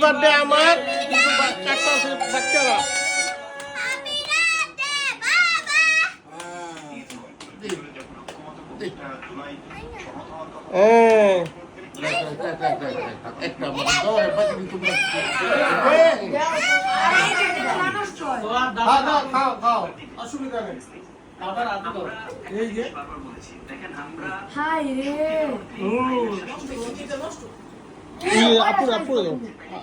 Birthday আমার কিন্তু কাটতে আছে বাচ্চারা। একটা খাও খাও অসুবিধা নেই। এই যে হাই রে আপুরে আপুরে দাও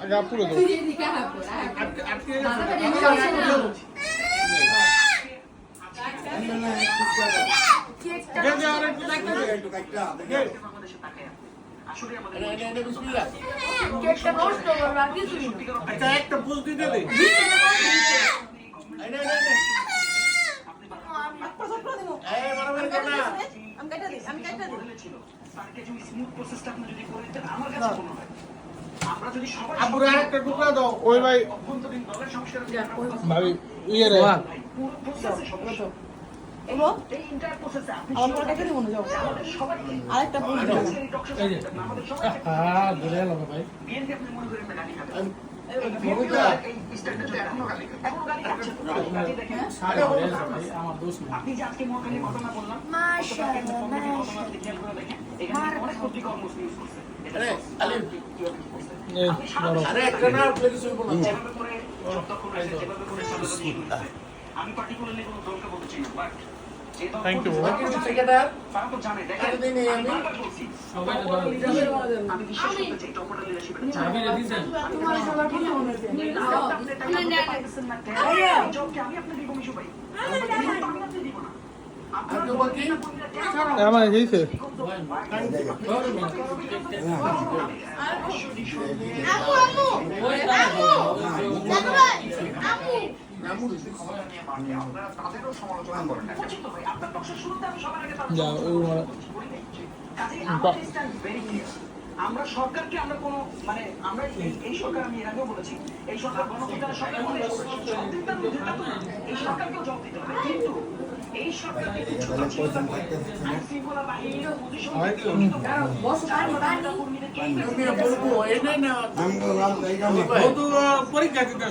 আগে আপুরে দাও। একটা বুঝ দিতে দে। আপুরে আরেকটা টুকরা দাও। ওই ভাই ভাবি ইয়ে রে আরেকটা ঘুরে এলাম ভাই। আমার দোষ না। Thank you. আমার হয়েছে আমরা সরকারকে আমরা কোনো মানে আমরা এই সরকার আমি এর আগেও বলেছি এই সরকার গণতন্ত্রের সরকার এই সরকারকেও জবাব দিতে হবে কিন্তু এই সরকারকে শৃঙ্খলা বাহিনীর পরীক্ষা দিতে